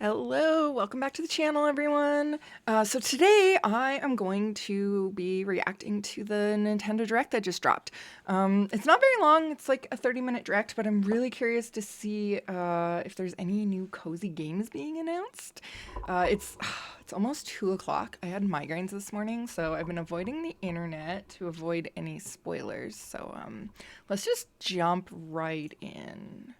Hello, welcome back to the channel, everyone. So today I am going to be reacting to the Nintendo Direct that just dropped. It's not very long, it's like a 30-minute Direct, but I'm really curious to see if there's any new cozy games being announced. It's almost 2 o'clock. I had migraines this morning, so I've been avoiding the internet to avoid any spoilers. So let's just jump right in.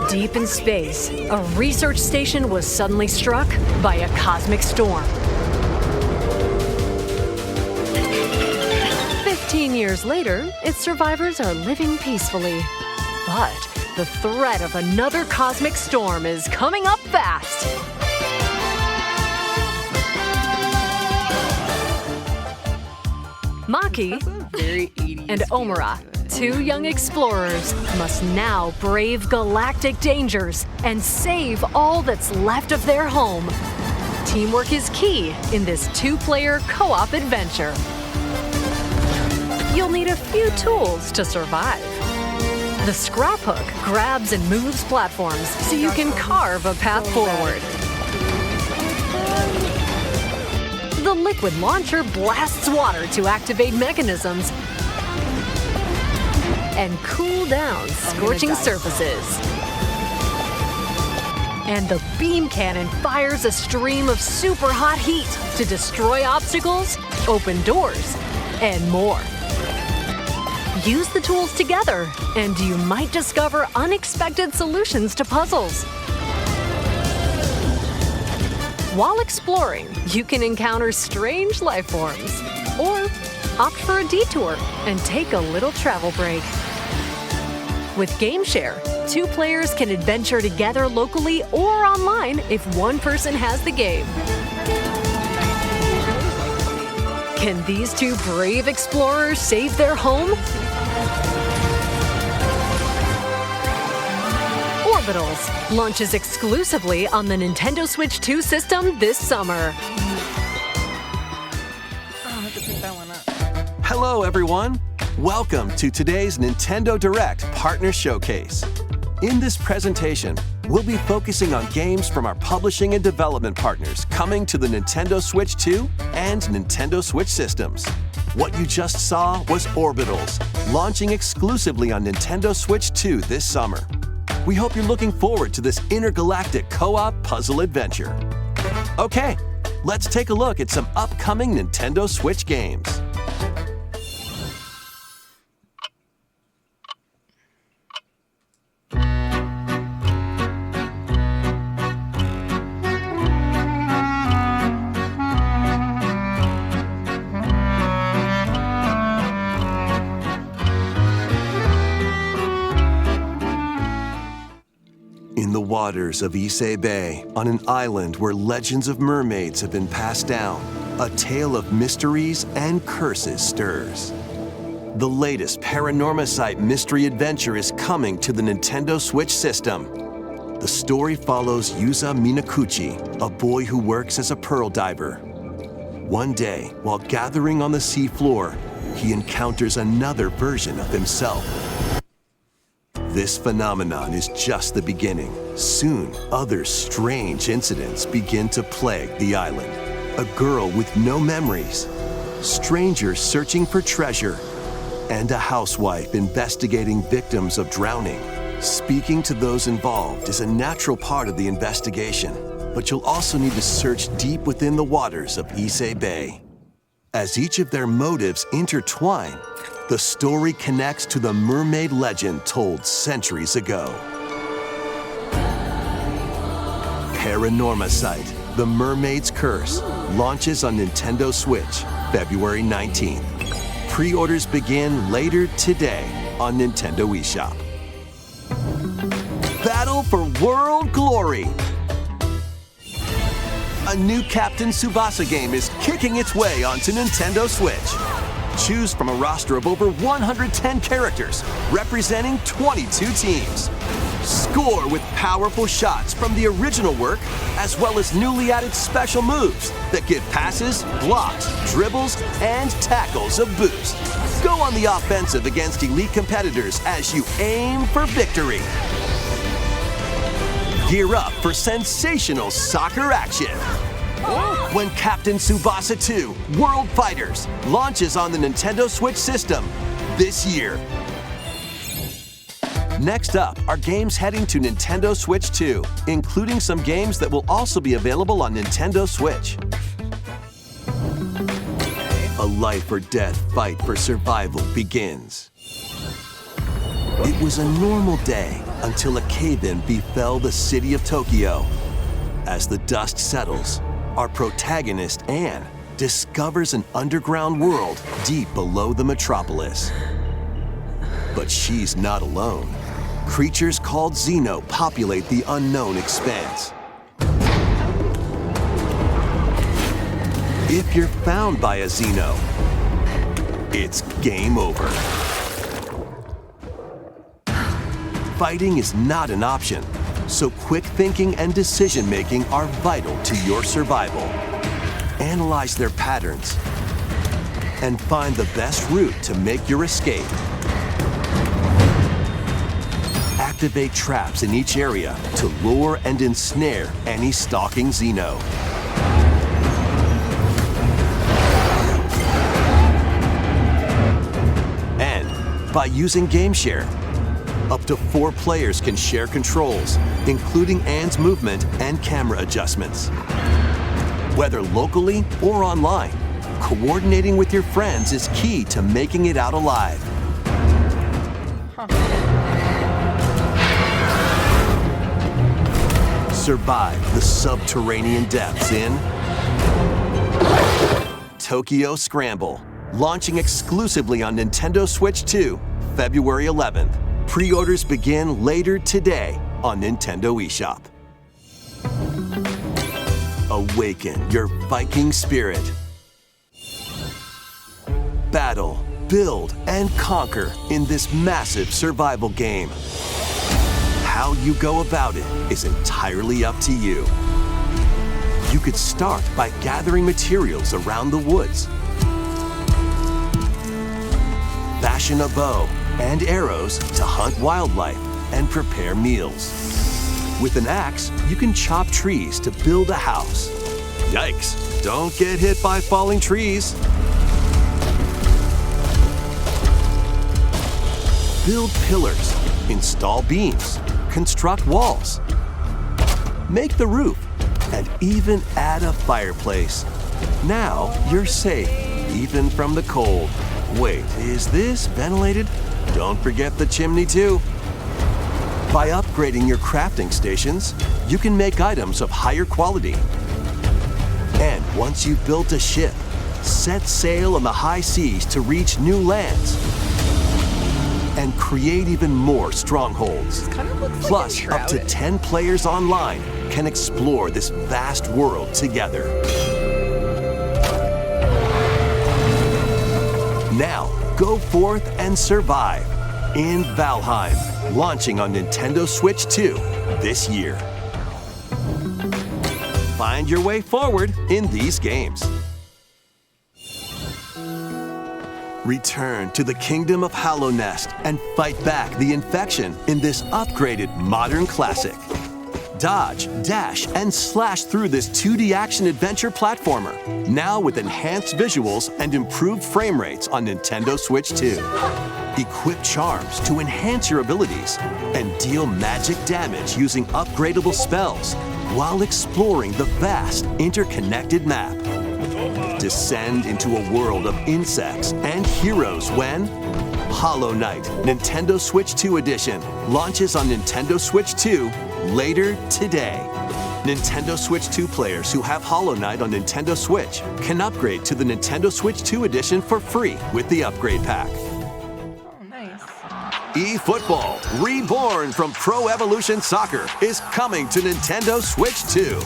Deep in space, a research station was suddenly struck by a cosmic storm. 15 years later, its survivors are living peacefully. But the threat of another cosmic storm is coming up fast. Maki Very 80s and Omura, two young explorers, must now brave galactic dangers and save all that's left of their home. Teamwork is key in this two-player co-op adventure. You'll need a few tools to survive. The scrap hook grabs and moves platforms so you can carve a path forward. The liquid launcher blasts water to activate mechanisms and cool down scorching surfaces. And the beam cannon fires a stream of super hot heat to destroy obstacles, open doors, and more. Use the tools together, and you might discover unexpected solutions to puzzles. While exploring, you can encounter strange life forms, or opt for a detour and take a little travel break. With GameShare, two players can adventure together locally or online if one person has the game. Can these two brave explorers save their home? Orbitals launches exclusively on the Nintendo Switch 2 system this summer. I have to pick that one up. Hello, everyone. Welcome to today's Nintendo Direct Partner Showcase. In this presentation, we'll be focusing on games from our publishing and development partners coming to the Nintendo Switch 2 and Nintendo Switch systems. What you just saw was Orbitals, launching exclusively on Nintendo Switch 2 this summer. We hope you're looking forward to this intergalactic co-op puzzle adventure. Okay, let's take a look at some upcoming Nintendo Switch games. In the waters of Issei Bay, on an island where legends of mermaids have been passed down, a tale of mysteries and curses stirs. The latest Paranormacite mystery adventure is coming to the Nintendo Switch system. The story follows Yuza Minakuchi, a boy who works as a pearl diver. One day, while gathering on the seafloor, he encounters another version of himself. This phenomenon is just the beginning. Soon, other strange incidents begin to plague the island. A girl with no memories, strangers searching for treasure, and a housewife investigating victims of drowning. Speaking to those involved is a natural part of the investigation, but you'll also need to search deep within the waters of Issei Bay. As each of their motives intertwine, the story connects to the mermaid legend told centuries ago. Paranormacite, The Mermaid's Curse, launches on Nintendo Switch, February 19th. Pre-orders begin later today on Nintendo eShop. Battle for World Glory! A new Captain Tsubasa game is kicking its way onto Nintendo Switch. Choose from a roster of over 110 characters, representing 22 teams. Score with powerful shots from the original work, as well as newly added special moves that give passes, blocks, dribbles, and tackles a boost. Go on the offensive against elite competitors as you aim for victory. Gear up for sensational soccer action when Captain Tsubasa 2 World Fighters launches on the Nintendo Switch system this year. Next up are games heading to Nintendo Switch 2, including some games that will also be available on Nintendo Switch. A life or death fight for survival begins. It was a normal day until a cave-in befell the city of Tokyo. As the dust settles, our protagonist, Anne, discovers an underground world deep below the metropolis. But she's not alone. Creatures called Xeno populate the unknown expanse. If you're found by a Xeno, it's game over. Fighting is not an option, so quick thinking and decision-making are vital to your survival. Analyze their patterns and find the best route to make your escape. Activate traps in each area to lure and ensnare any stalking Xeno. And by using GameShare, up to 4 players can share controls, including Anne's movement and camera adjustments. Whether locally or online, coordinating with your friends is key to making it out alive. Survive the subterranean depths in Tokyo Scramble, launching exclusively on Nintendo Switch 2, February 11th. Pre-orders begin later today on Nintendo eShop. Awaken your Viking spirit. Battle, build, and conquer in this massive survival game. How you go about it is entirely up to you. You could start by gathering materials around the woods. Fashion a bow and arrows to hunt wildlife and prepare meals. With an axe, you can chop trees to build a house. Yikes, don't get hit by falling trees. Build pillars, install beams, construct walls, make the roof, and even add a fireplace. Now you're safe, even from the cold. Wait, is this ventilated? Don't forget the chimney too. By upgrading your crafting stations, you can make items of higher quality. And once you've built a ship, set sail on the high seas to reach new lands and create even more strongholds. Plus, up to 10 players online can explore this vast world together. Now, go forth and survive in Valheim, launching on Nintendo Switch 2 this year. Find your way forward in these games. Return to the kingdom of Hallownest and fight back the infection in this upgraded modern classic. Dodge, dash, and slash through this 2D action-adventure platformer, now with enhanced visuals and improved frame rates on Nintendo Switch 2. Equip charms to enhance your abilities and deal magic damage using upgradable spells while exploring the vast, interconnected map. Descend into a world of insects and heroes when Hollow Knight Nintendo Switch 2 Edition launches on Nintendo Switch 2 later today. Nintendo Switch 2 players who have Hollow Knight on Nintendo Switch can upgrade to the Nintendo Switch 2 Edition for free with the upgrade pack. Oh, nice. eFootball, reborn from Pro Evolution Soccer, is coming to Nintendo Switch 2.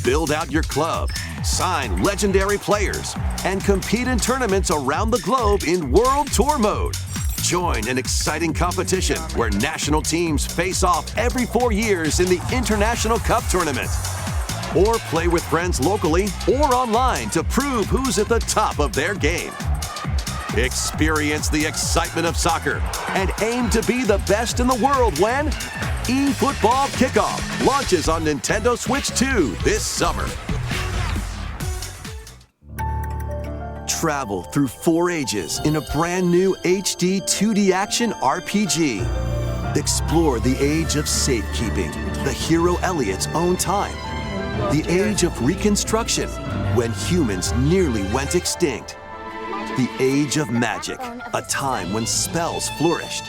Build out your club, sign legendary players, and compete in tournaments around the globe in World Tour mode. Join an exciting competition where national teams face off every 4 years in the International Cup Tournament. Or play with friends locally or online to prove who's at the top of their game. Experience the excitement of soccer and aim to be the best in the world when eFootball Kickoff launches on Nintendo Switch 2 this summer. Travel through 4 ages in a brand new HD 2D action RPG. Explore the age of safekeeping, the hero Elliot's own time. The age of reconstruction, when humans nearly went extinct. The age of magic, a time when spells flourished.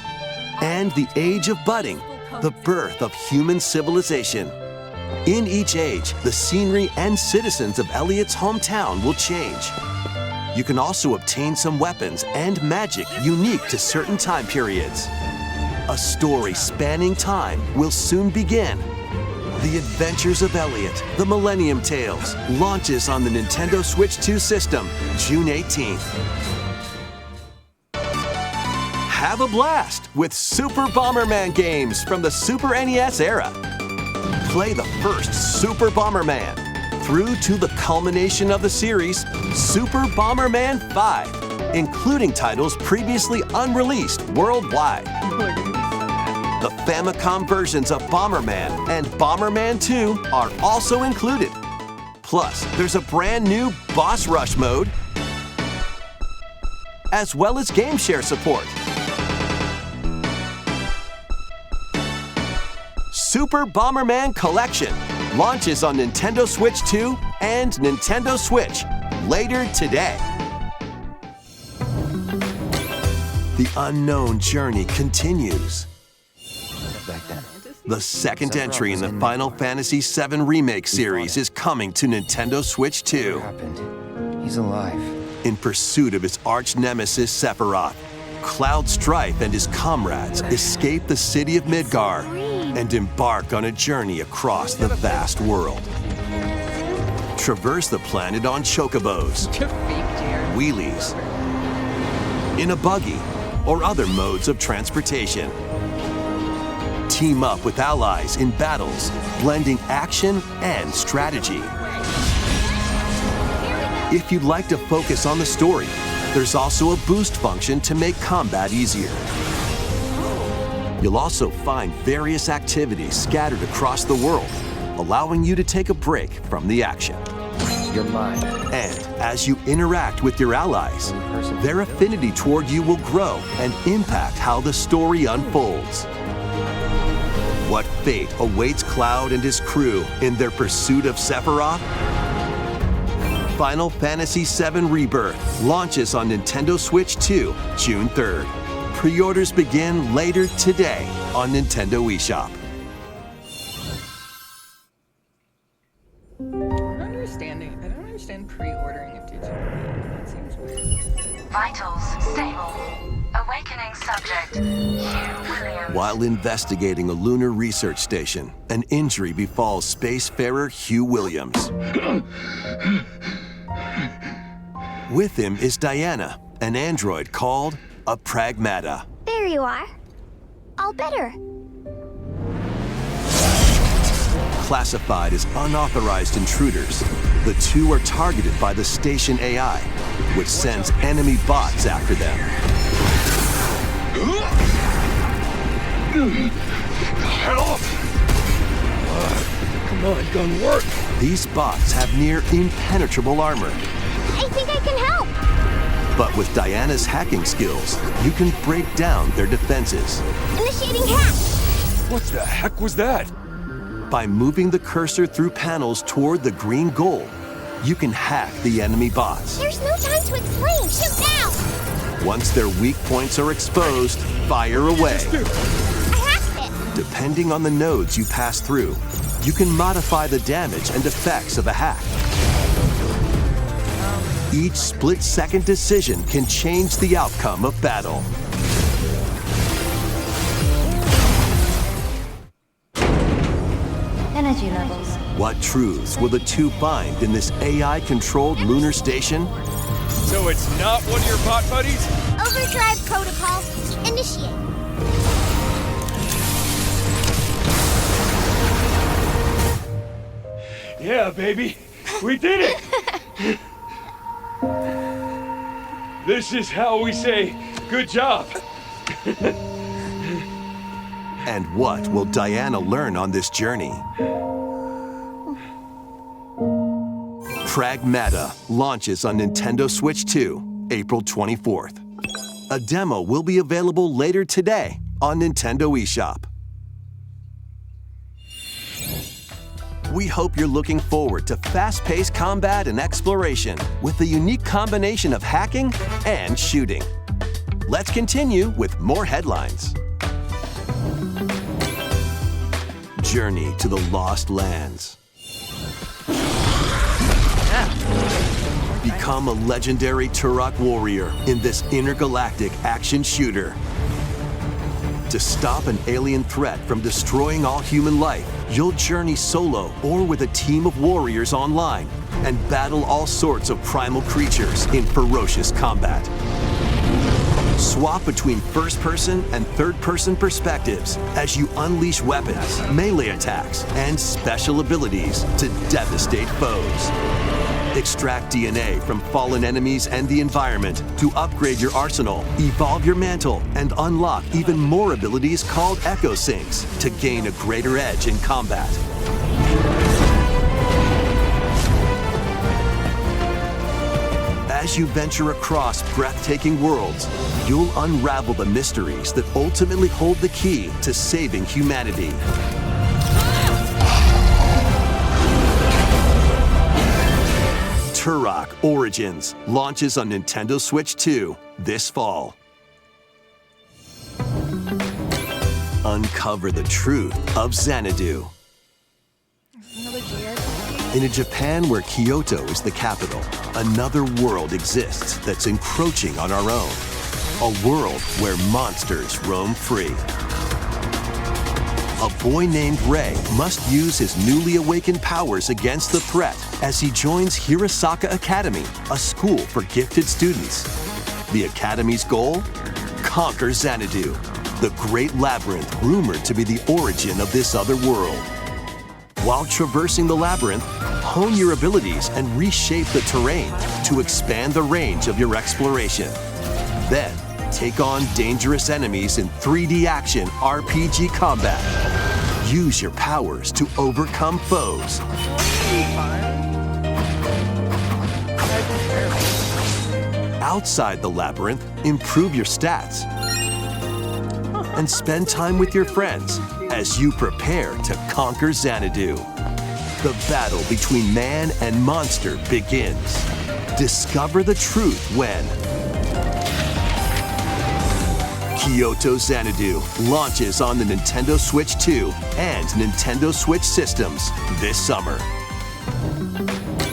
And the age of budding, the birth of human civilization. In each age, the scenery and citizens of Elliot's hometown will change. You can also obtain some weapons and magic unique to certain time periods. A story spanning time will soon begin. The Adventures of Elliot, The Millennium Tales, launches on the Nintendo Switch 2 system, June 18th. Have a blast with Super Bomberman games from the Super NES era. Play the first Super Bomberman through to the culmination of the series, Super Bomberman 5, including titles previously unreleased worldwide. The Famicom versions of Bomberman and Bomberman 2 are also included. Plus, there's a brand new Boss Rush mode, as well as Game Share support. Super Bomberman Collection launches on Nintendo Switch 2 and Nintendo Switch later today. The unknown journey continues. The second entry in the Final Fantasy VII Remake series is coming to Nintendo Switch 2. He's alive. In pursuit of his arch-nemesis Sephiroth, Cloud Strife and his comrades escape the city of Midgar and embark on a journey across the vast world. Traverse the planet on chocobos, wheelies, in a buggy, or other modes of transportation. Team up with allies in battles, blending action and strategy. If you'd like to focus on the story, there's also a boost function to make combat easier. You'll also find various activities scattered across the world, allowing you to take a break from the action. You're mine. And as you interact with your allies, their affinity toward you will grow and impact how the story unfolds. What fate awaits Cloud and his crew in their pursuit of Sephiroth? Final Fantasy VII Rebirth launches on Nintendo Switch 2, June 3rd. Pre-orders begin later today on Nintendo eShop. I don't understand pre-ordering of digital media. That seems weird. Vitals stable. Awakening subject, Hugh Williams. While investigating a lunar research station, an injury befalls spacefarer Hugh Williams. With him is Diana, an android called a Pragmata. There you are. All better. Classified as unauthorized intruders, the two are targeted by the station AI, which sends enemy bots after them. Help! Come on, gun work! These bots have near impenetrable armor. I think I can help. But with Diana's hacking skills, you can break down their defenses. Initiating hack. What the heck was that? By moving the cursor through panels toward the green goal, you can hack the enemy bots. There's no time to explain. Shoot now. Once their weak points are exposed, fire away. I hacked it. Depending on the nodes you pass through, you can modify the damage and effects of a hack. Each split-second decision can change the outcome of battle. energy levels. What truths will the two find in this AI-controlled lunar station? So it's not one of your bot buddies? Overdrive protocol. Initiate. Yeah, baby. We did it! This is how we say, good job. And what will Diana learn on this journey? Pragmata launches on Nintendo Switch 2, April 24th. A demo will be available later today on Nintendo eShop. We hope you're looking forward to fast-paced combat and exploration with a unique combination of hacking and shooting. Let's continue with more headlines. Journey to the Lost Lands. Become a legendary Turok warrior in this intergalactic action shooter. To stop an alien threat from destroying all human life, you'll journey solo or with a team of warriors online and battle all sorts of primal creatures in ferocious combat. Swap between first-person and third-person perspectives as you unleash weapons, melee attacks, and special abilities to devastate foes. Extract DNA from fallen enemies and the environment to upgrade your arsenal, evolve your mantle, and unlock even more abilities called Echo Sinks to gain a greater edge in combat. As you venture across breathtaking worlds, you'll unravel the mysteries that ultimately hold the key to saving humanity. Turok Origins launches on Nintendo Switch 2 this fall. Uncover the truth of Xanadu. Another JRPG? In a Japan where Kyoto is the capital, another world exists that's encroaching on our own. A world where monsters roam free. A boy named Rei must use his newly awakened powers against the threat as he joins Hirasaka Academy, a school for gifted students. The Academy's goal? Conquer Xanadu, the great labyrinth rumored to be the origin of this other world. While traversing the labyrinth, hone your abilities and reshape the terrain to expand the range of your exploration. Then, take on dangerous enemies in 3D action RPG combat. Use your powers to overcome foes. Outside the labyrinth, improve your stats. And spend time with your friends as you prepare to conquer Xanadu. The battle between man and monster begins. Discover the truth when Kyoto Xanadu launches on the Nintendo Switch 2 and Nintendo Switch systems this summer.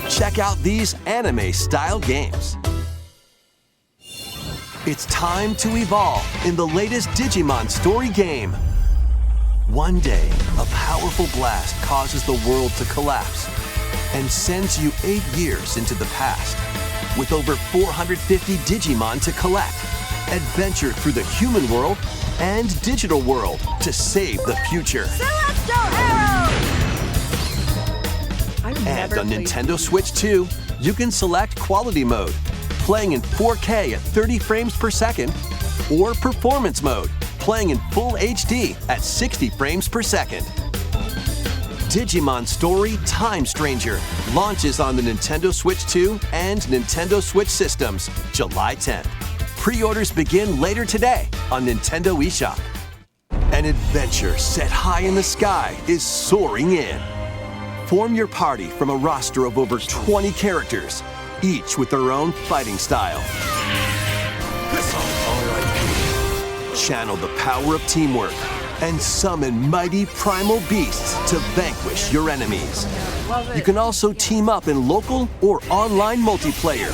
Check out these anime-style games. It's time to evolve in the latest Digimon story game. One day, a powerful blast causes the world to collapse and sends you 8 years into the past. With over 450 Digimon to collect, adventure through the human world and digital world to save the future. Celestial Arrow! I've And never on played Nintendo Switch 2, you can select Quality Mode, playing in 4K at 30 frames per second, or Performance Mode, playing in Full HD at 60 frames per second. Digimon Story Time Stranger launches on the Nintendo Switch 2 and Nintendo Switch systems July 10th. Pre-orders begin later today on Nintendo eShop. An adventure set high in the sky is soaring in. Form your party from a roster of over 20 characters, each with their own fighting style. Channel the power of teamwork and summon mighty primal beasts to vanquish your enemies. You can also team up in local or online multiplayer.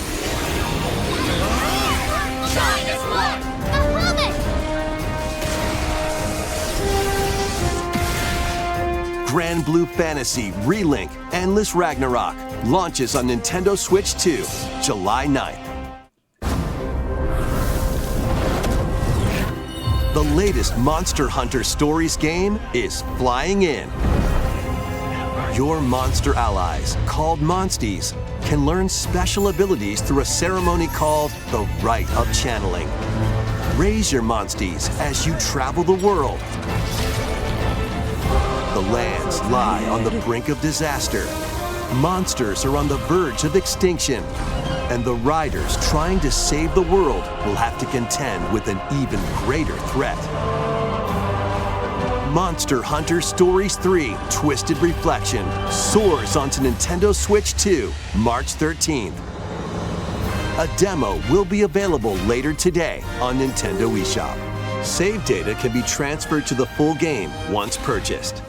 Grand Blue Fantasy Relink Endless Ragnarok launches on Nintendo Switch 2, July 9th. The latest Monster Hunter Stories game is flying in. Your monster allies, called Monsties, can learn special abilities through a ceremony called the Rite of Channeling. Raise your Monsties as you travel the world. The lands lie on the brink of disaster. Monsters are on the verge of extinction. And the riders trying to save the world will have to contend with an even greater threat. Monster Hunter Stories 3 Twisted Reflection soars onto Nintendo Switch 2, March 13th. A demo will be available later today on Nintendo eShop. Save data can be transferred to the full game once purchased.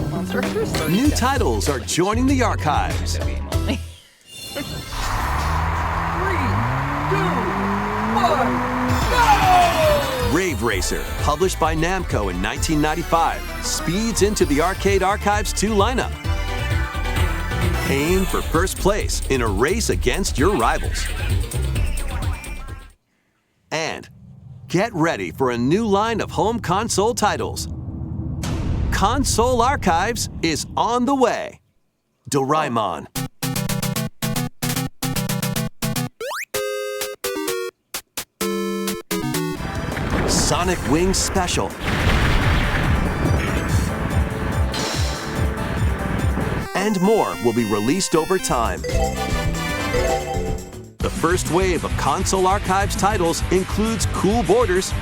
Monster Hunter Stories. New titles are joining the archives. Rave Racer, published by Namco in 1995, speeds into the Arcade Archives 2 lineup. Aim for first place in a race against your rivals. And get ready for a new line of home console titles. Console Archives is on the way. Doraemon. Sonic Wings Special. And more will be released over time. The first wave of Console Archives titles includes Cool Borders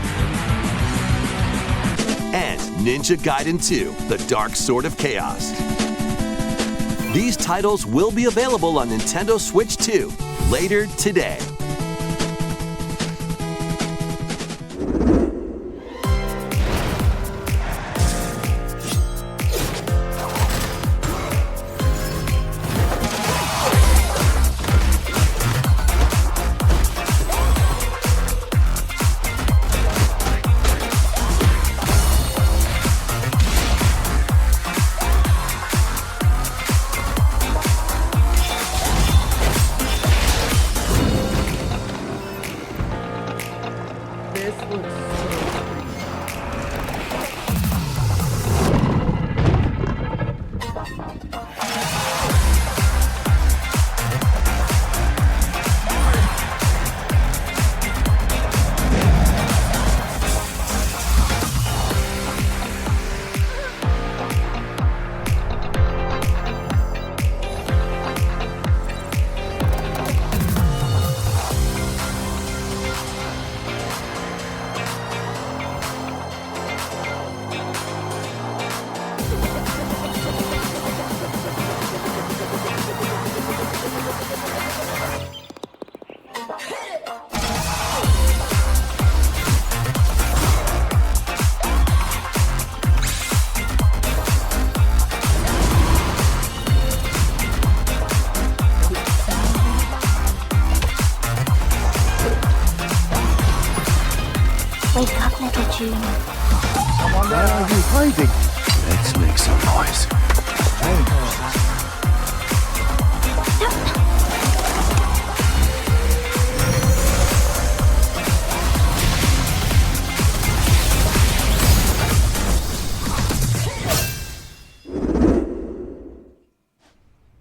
and Ninja Gaiden 2, The Dark Sword of Chaos. These titles will be available on Nintendo Switch 2 later today. Wake up, little June. Why are you hiding? Let's make some noise.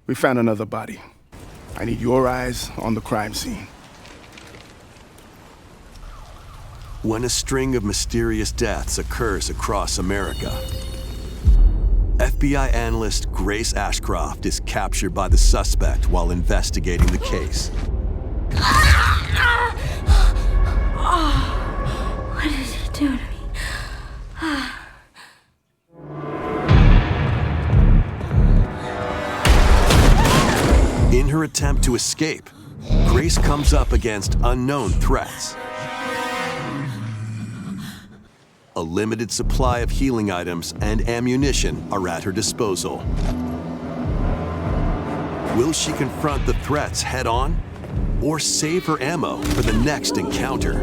We found another body. I need your eyes on the crime scene. When a string of mysterious deaths occurs across America, FBI analyst Grace Ashcroft is captured by the suspect while investigating the case. What did you do to me? In her attempt to escape, Grace comes up against unknown threats. A limited supply of healing items and ammunition are at her disposal. Will she confront the threats head-on, or save her ammo for the next encounter?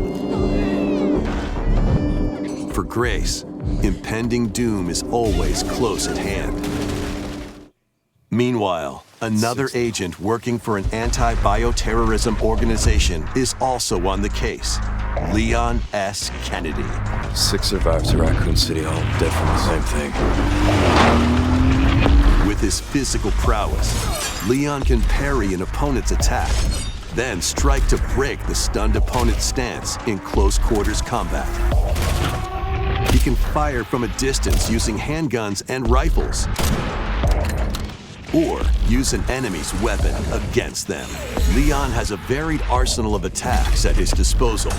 For Grace, impending doom is always close at hand. Meanwhile, another agent working for an anti-bioterrorism organization is also on the case, Leon S. Kennedy. 6 survivors of Raccoon City, all dead from the same thing. With his physical prowess, Leon can parry an opponent's attack, then strike to break the stunned opponent's stance in close quarters combat. He can fire from a distance using handguns and rifles, or use an enemy's weapon against them. Leon has a varied arsenal of attacks at his disposal.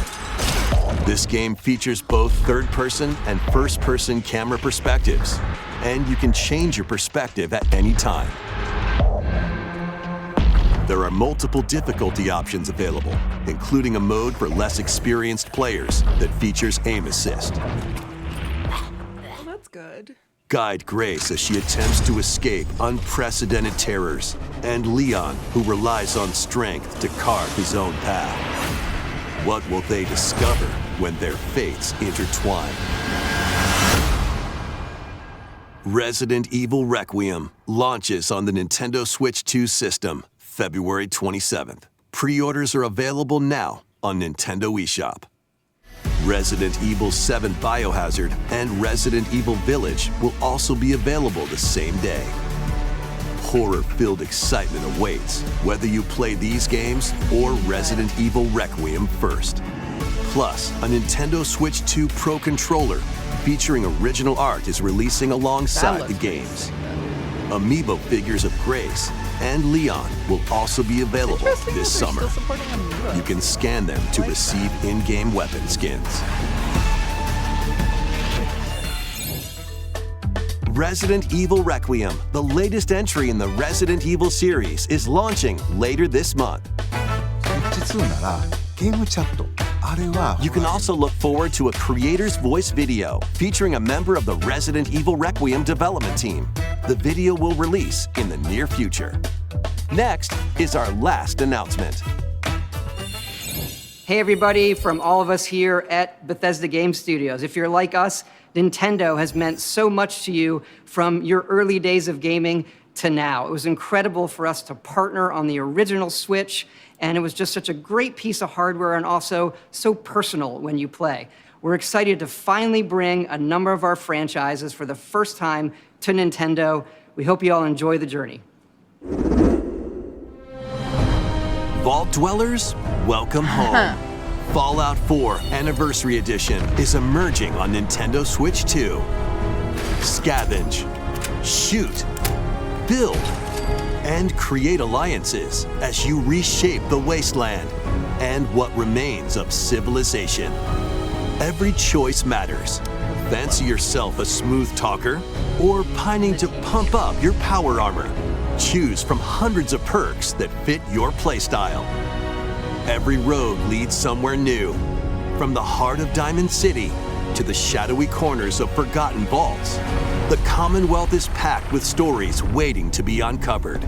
This game features both third-person and first-person camera perspectives, and you can change your perspective at any time. There are multiple difficulty options available, including a mode for less experienced players that features aim assist. Well, that's good. Guide Grace as she attempts to escape unprecedented terrors, and Leon, who relies on strength to carve his own path. What will they discover when their fates intertwine? Resident Evil Requiem launches on the Nintendo Switch 2 system February 27th. Pre-orders are available now on Nintendo eShop. Resident Evil 7 Biohazard and Resident Evil Village will also be available the same day. Horror-filled excitement awaits whether you play these games or Resident Evil Requiem first. Plus, a Nintendo Switch 2 Pro controller featuring original art is releasing alongside the games. Amiibo figures of Grace and Leon will also be available this summer. You can scan them to receive in-game weapon skins. Resident Evil Requiem, the latest entry in the Resident Evil series, is launching later this month. You can also look forward to a creator's voice video featuring a member of the Resident Evil Requiem development team. The video will release in the near future. Next is our last announcement. Hey everybody, from all of us here at Bethesda Game Studios. If you're like us, Nintendo has meant so much to you from your early days of gaming to now. It was incredible for us to partner on the original Switch, and it was just such a great piece of hardware and also so personal when you play. We're excited to finally bring a number of our franchises for the first time to Nintendo. We hope you all enjoy the journey. Vault Dwellers, welcome home. Fallout 4 Anniversary Edition is emerging on Nintendo Switch 2. Scavenge, shoot, build, and create alliances as you reshape the wasteland and what remains of civilization. Every choice matters. Fancy yourself a smooth talker or pining to pump up your power armor? Choose from hundreds of perks that fit your playstyle. Every road leads somewhere new, from the heart of Diamond City to the shadowy corners of forgotten vaults. The Commonwealth is packed with stories waiting to be uncovered.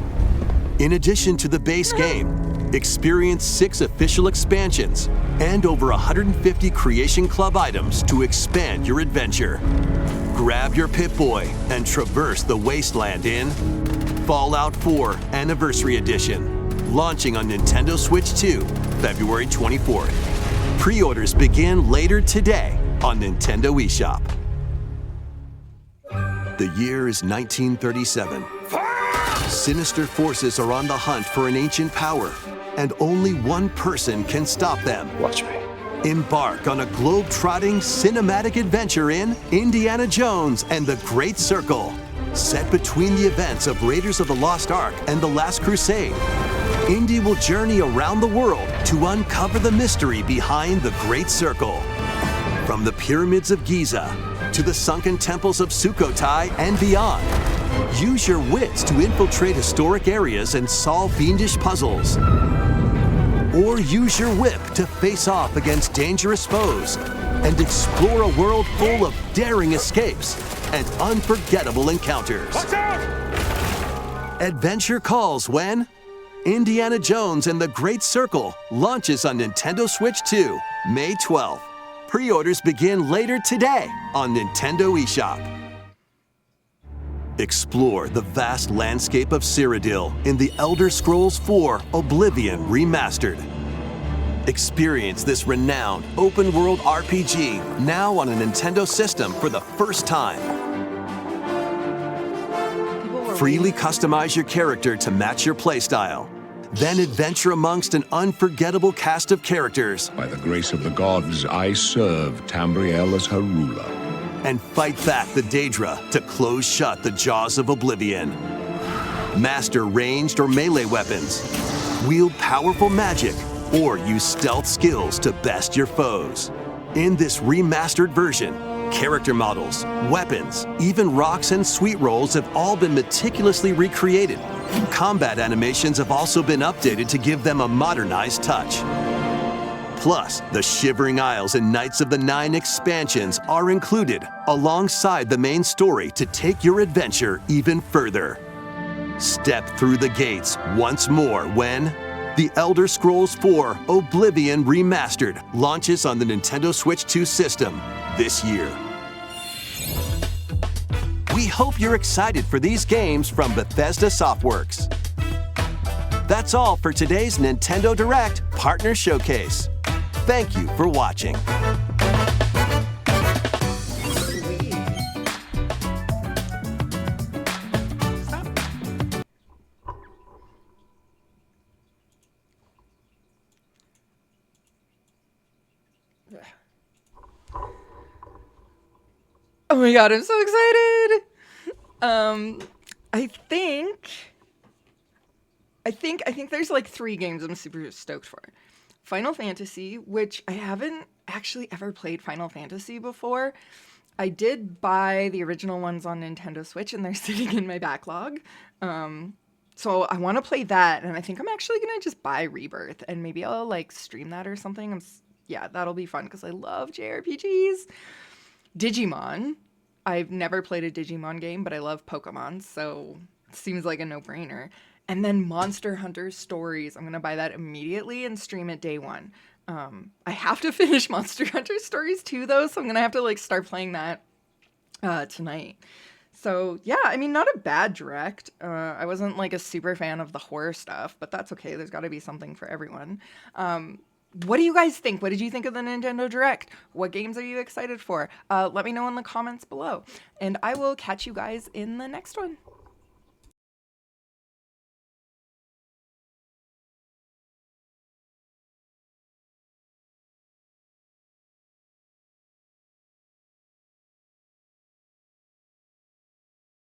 In addition to the base game, experience 6 official expansions and over 150 Creation Club items to expand your adventure. Grab your Pip-Boy and traverse the wasteland in Fallout 4 Anniversary Edition, launching on Nintendo Switch 2, February 24th. Pre-orders begin later today on Nintendo eShop. The year is 1937. Sinister forces are on the hunt for an ancient power, and only one person can stop them. Watch me. Embark on a globe-trotting cinematic adventure in Indiana Jones and the Great Circle. Set between the events of Raiders of the Lost Ark and The Last Crusade, Indy will journey around the world to uncover the mystery behind the Great Circle. From the pyramids of Giza to the sunken temples of Sukhothai and beyond, use your wits to infiltrate historic areas and solve fiendish puzzles. Or use your whip to face off against dangerous foes and explore a world full of daring escapes and unforgettable encounters. Watch out! Adventure calls when Indiana Jones and the Great Circle launches on Nintendo Switch 2, May 12th. Pre-orders begin later today on Nintendo eShop. Explore the vast landscape of Cyrodiil in The Elder Scrolls IV: Oblivion Remastered. Experience this renowned open-world RPG now on a Nintendo system for the first time. Freely customize your character to match your playstyle. Then adventure amongst an unforgettable cast of characters. By the grace of the gods, I serve Tambriel as her ruler. And fight back the Daedra to close shut the jaws of Oblivion. Master ranged or melee weapons. Wield powerful magic, or use stealth skills to best your foes. In this remastered version, character models, weapons, even rocks and sweet rolls have all been meticulously recreated. Combat animations have also been updated to give them a modernized touch. Plus, the Shivering Isles and Knights of the Nine expansions are included alongside the main story to take your adventure even further. Step through the gates once more when The Elder Scrolls IV: Oblivion Remastered launches on the Nintendo Switch 2 system this year. We hope you're excited for these games from Bethesda Softworks. That's all for today's Nintendo Direct Partner Showcase. Thank you for watching. Oh my god, I'm so excited! I think there's like 3 games I'm super stoked for. Final Fantasy, which I haven't actually ever played Final Fantasy before. I did buy the original ones on Nintendo Switch and they're sitting in my backlog. So I want to play that, and I think I'm actually gonna just buy Rebirth and maybe I'll like stream that or something. Yeah, that'll be fun because I love JRPGs. Digimon. I've never played a Digimon game, but I love Pokémon, so it seems like a no-brainer. And then Monster Hunter Stories. I'm going to buy that immediately and stream it day one. I have to finish Monster Hunter Stories 2, though, so I'm going to have to like start playing that tonight. So, yeah, I mean, not a bad direct. I wasn't like a super fan of the horror stuff, but that's okay. There's got to be something for everyone. What do you guys think? What did you think of the Nintendo Direct? What games are you excited for? Let me know in the comments below. And I will catch you guys in the next one.